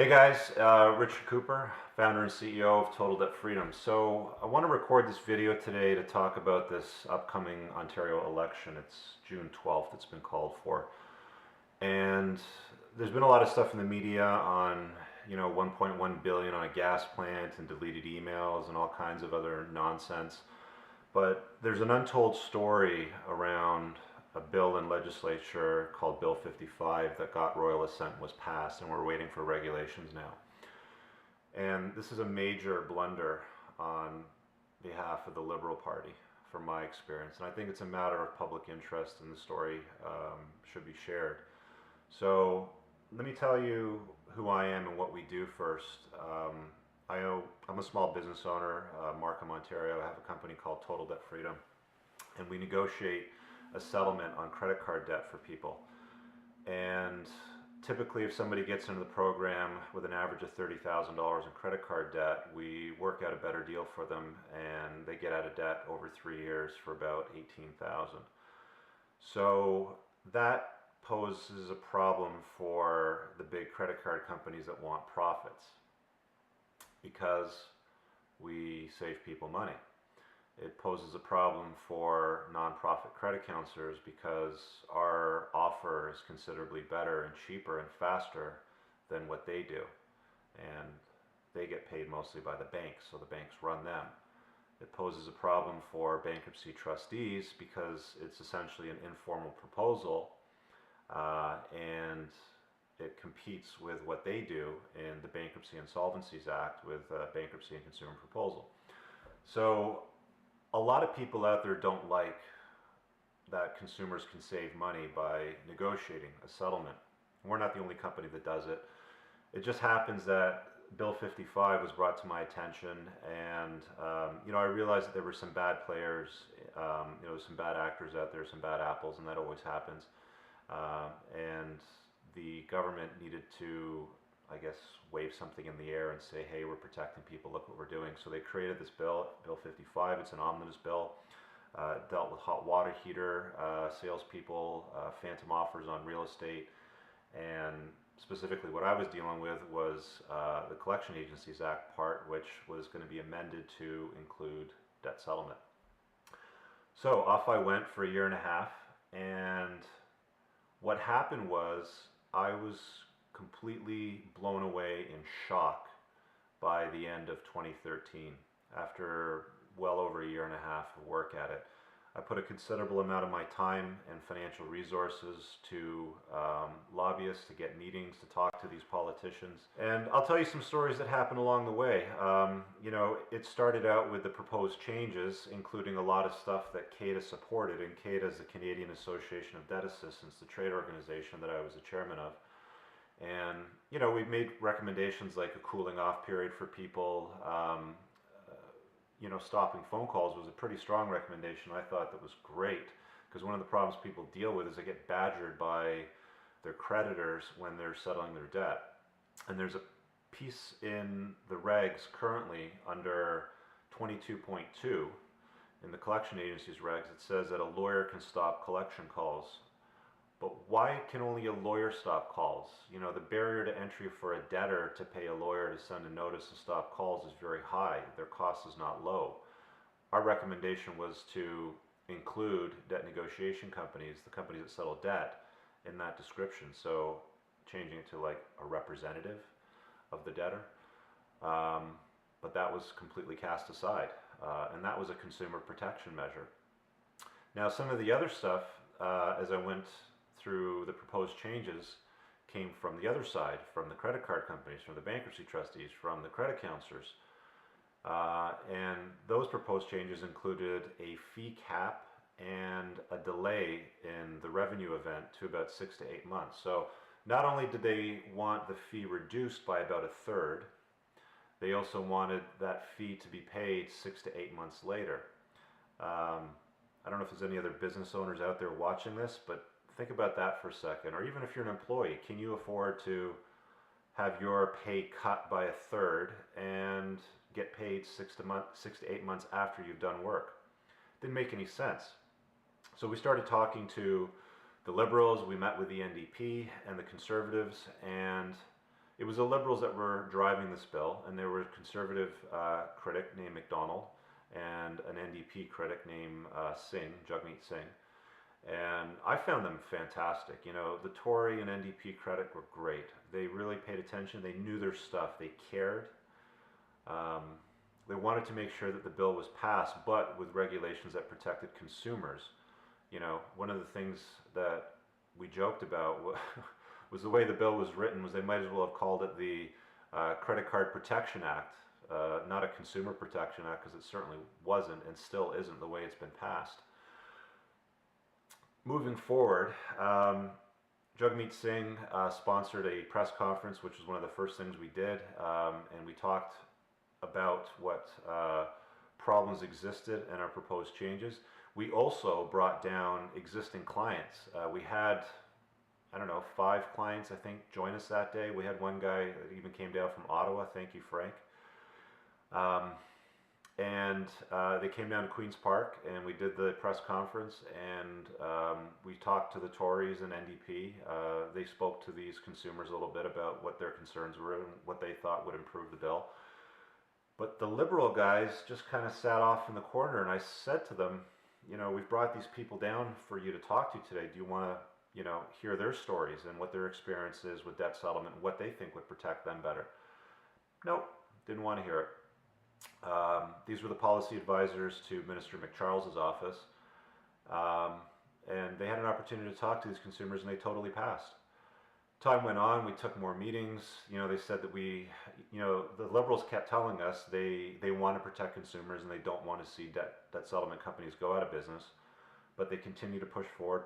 Hey guys, Richard Cooper, founder and CEO of Total Debt Freedom. So I want to record this video today to talk about this upcoming Ontario election. It's June 12th, it's been called for. And there's been a lot of stuff in the media on, 1.1 billion on a gas plant and deleted emails and all kinds of other nonsense. But there's an untold story around a bill in legislature called Bill 55 that got royal assent, was passed, and we're waiting for regulations now. And this is a major blunder on behalf of the Liberal Party, from my experience. And I think it's a matter of public interest, and the story should be shared. So let me tell you who I am and what we do first. I'm a small business owner, Markham, Ontario. I have a company called Total Debt Freedom, and we negotiate a settlement on credit card debt for people. And typically, if somebody gets into the program with an average of $30,000 in credit card debt, we work out a better deal for them, and they get out of debt over 3 years for about $18,000. So that poses a problem for the big credit card companies that want profits, because we save people money. It poses a problem for nonprofit credit counselors because our offer is considerably better and cheaper and faster than what they do. And they get paid mostly by the banks, so the banks run them. It poses a problem for bankruptcy trustees because it's essentially an informal proposal, and it competes with what they do in the Bankruptcy Insolvencies Act with bankruptcy and consumer proposal. So a lot of people out there don't like that consumers can save money by negotiating a settlement. We're not the only company that does it. It just happens that Bill 55 was brought to my attention, and I realized that there were some bad players, some bad actors out there, some bad apples, and that always happens. And the government needed to, I guess, wave something in the air and say, hey, we're protecting people, look what we're doing. So they created this bill, Bill 55. It's an omnibus bill. It dealt with hot water heater salespeople, phantom offers on real estate, and specifically what I was dealing with was the Collection Agencies Act part, which was going to be amended to include debt settlement. So off I went for a year and a half, and what happened was I was completely blown away in shock by the end of 2013, after well over a year and a half of work at it. I put a considerable amount of my time and financial resources to lobbyists, to get meetings, to talk to these politicians. And I'll tell you some stories that happened along the way. It started out with the proposed changes, including a lot of stuff that CADA supported. And CADA is the Canadian Association of Debt Assistants, the trade organization that I was the chairman of. And, we've made recommendations like a cooling off period for people. Stopping phone calls was a pretty strong recommendation. I thought that was great, because one of the problems people deal with is they get badgered by their creditors when they're settling their debt. And there's a piece in the regs currently under 22.2 in the collection agency's regs that says that a lawyer can stop collection calls. But why can only a lawyer stop calls? The barrier to entry for a debtor to pay a lawyer to send a notice to stop calls is very high. Their cost is not low. Our recommendation was to include debt negotiation companies, the companies that settle debt, in that description. So changing it to like a representative of the debtor. But that was completely cast aside. And that was a consumer protection measure. Now, some of the other stuff, as I went through the proposed changes, came from the other side, from the credit card companies, from the bankruptcy trustees, from the credit counselors. And those proposed changes included a fee cap and a delay in the revenue event to about 6 to 8 months. So not only did they want the fee reduced by about a third, they also wanted that fee to be paid 6 to 8 months later. I don't know if there's any other business owners out there watching this, but think about that for a second. Or even if you're an employee, can you afford to have your pay cut by a third and get paid 6 to 8 months after you've done work? Didn't make any sense. So we started talking to the Liberals, we met with the NDP and the Conservatives, and It was the Liberals that were driving this bill, and there was a conservative critic named MacDonald and an NDP critic named Jagmeet Singh. And I found them fantastic. You know, the Tory and NDP critic were great. They really paid attention. They knew their stuff. They cared. Um, they wanted to make sure that the bill was passed, but with regulations that protected consumers. You know, one of the things that we joked about was the way the bill was written was they might as well have called it the Credit Card Protection Act, not a Consumer Protection Act, because it certainly wasn't and still isn't the way it's been passed. Moving forward, Jagmeet Singh sponsored a press conference, which was one of the first things we did, and we talked about what problems existed and our proposed changes. We also brought down existing clients. We had, I don't know, 5 clients, I think, join us that day. We had one guy that even came down from Ottawa. Thank you, Frank. And they came down to Queen's Park, and we did the press conference, and we talked to the Tories and NDP. They spoke to these consumers a little bit about what their concerns were and what they thought would improve the bill. But the Liberal guys just kind of sat off in the corner, and I said to them, you know, we've brought these people down for you to talk to today. Do you want to, you know, hear their stories and what their experience is with debt settlement and what they think would protect them better? Nope, didn't want to hear it. These were the policy advisors to Minister McCharles's office, and they had an opportunity to talk to these consumers, and they totally passed. Time went on, we took more meetings. You know, they said that the Liberals kept telling us they want to protect consumers and they don't want to see debt settlement companies go out of business, but they continue to push forward.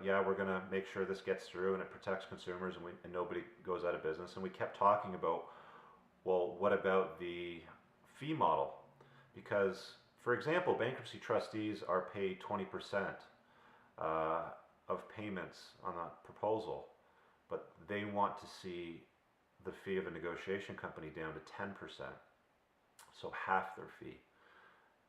Yeah, we're going to make sure this gets through and it protects consumers and nobody goes out of business. And we kept talking about, well, what about the fee model? Because, for example, bankruptcy trustees are paid 20% of payments on a proposal, but they want to see the fee of a negotiation company down to 10%, so half their fee,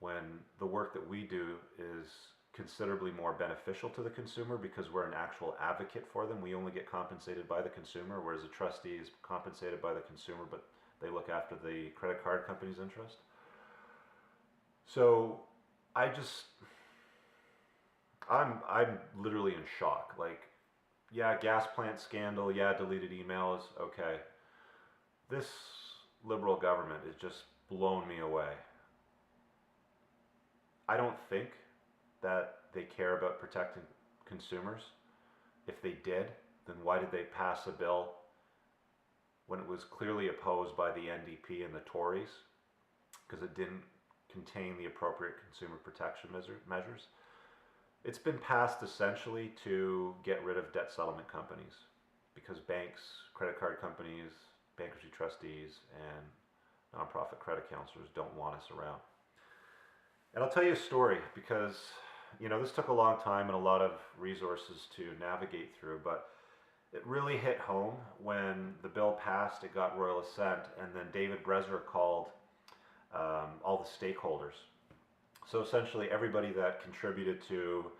when the work that we do is considerably more beneficial to the consumer because we're an actual advocate for them. We only get compensated by the consumer, whereas a trustee is compensated by the consumer, but they look after the credit card company's interest. So I'm literally in shock. Like, yeah, gas plant scandal, yeah, deleted emails, okay. This Liberal government has just blown me away. I don't think that they care about protecting consumers. If they did, then why did they pass a bill when it was clearly opposed by the NDP and the Tories? Because it didn't contain the appropriate consumer protection measures. It's been passed essentially to get rid of debt settlement companies because banks, credit card companies, bankruptcy trustees, and nonprofit credit counselors don't want us around. And I'll tell you a story because, you know, this took a long time and a lot of resources to navigate through, but it really hit home when the bill passed, it got royal assent, and then David Bresler called all the stakeholders. So essentially everybody that contributed to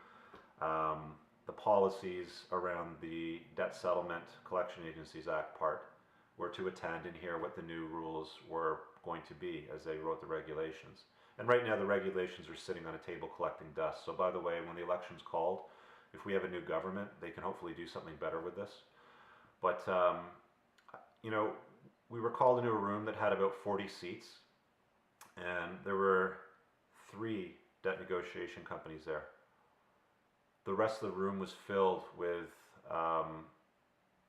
the policies around the Debt Settlement Collection Agencies Act part were to attend and hear what the new rules were going to be as they wrote the regulations. And right now the regulations are sitting on a table collecting dust. So by the way, when the election's called, if we have a new government, they can hopefully do something better with this. But, you know, we were called into a room that had about 40 seats, and there were 3 debt negotiation companies there. The rest of the room was filled with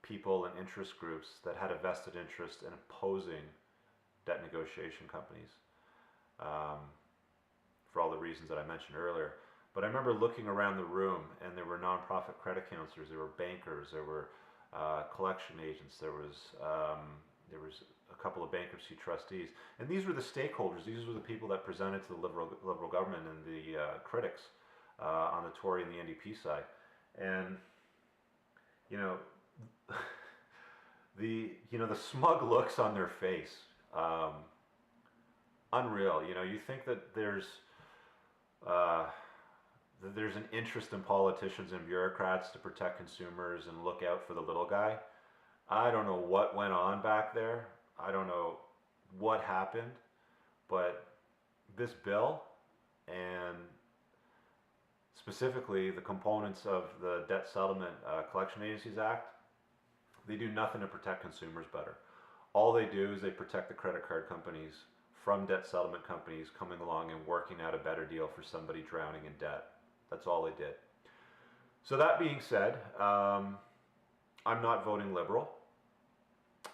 people and interest groups that had a vested interest in opposing debt negotiation companies for all the reasons that I mentioned earlier. But I remember looking around the room, and there were nonprofit credit counselors, there were bankers, there were collection agents, there was a couple of bankruptcy trustees, and these were the stakeholders. These were the people that presented to the Liberal government and the critics on the Tory and the NDP side. And you know, the smug looks on their face, unreal. You know, you think that there's an interest in politicians and bureaucrats to protect consumers and look out for the little guy. I don't know what went on back there. I don't know what happened, but this bill and specifically the components of the Debt Settlement Collection Agencies Act, they do nothing to protect consumers better. All they do is they protect the credit card companies from debt settlement companies coming along and working out a better deal for somebody drowning in debt. That's all they did. So that being said, I'm not voting Liberal.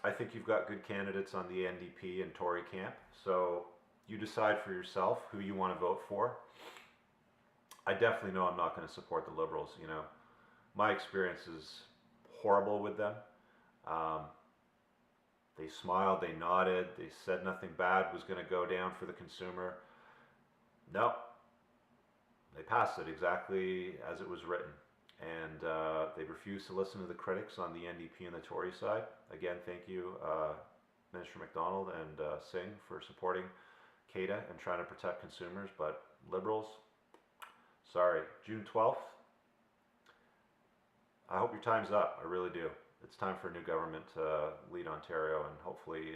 I think you've got good candidates on the NDP and Tory camp, so you decide for yourself who you want to vote for. I definitely know I'm not going to support the Liberals. You know, my experience is horrible with them. Um, they smiled, they nodded, they said nothing bad was going to go down for the consumer. No, they passed it exactly as it was written. And they refused to listen to the critics on the NDP and the Tory side. Again, thank you, Minister MacDonald and Singh, for supporting CADA and trying to protect consumers. But Liberals, sorry, June 12th, I hope your time's up. I really do. It's time for a new government to lead Ontario, and hopefully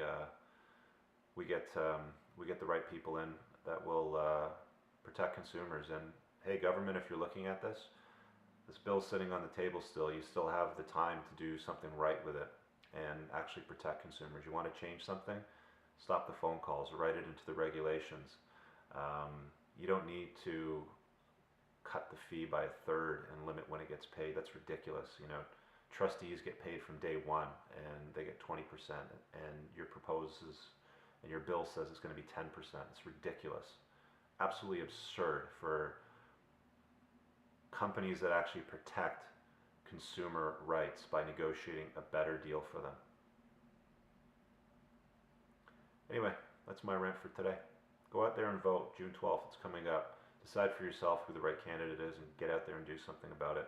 we get the right people in that will protect consumers. And hey, government, if you're looking at this bill's sitting on the table still. You still have the time to do something right with it and actually protect consumers. You want to change something? Stop the phone calls, write it into the regulations. You don't need to cut the fee by a third and limit when it gets paid. That's ridiculous. You know, trustees get paid from day one and they get 20%, and your proposes and your bill says it's going to be 10%. It's ridiculous. Absolutely absurd for companies that actually protect consumer rights by negotiating a better deal for them. Anyway, that's my rant for today. Go out there and vote. June 12th, it's coming up. Decide for yourself who the right candidate is and get out there and do something about it.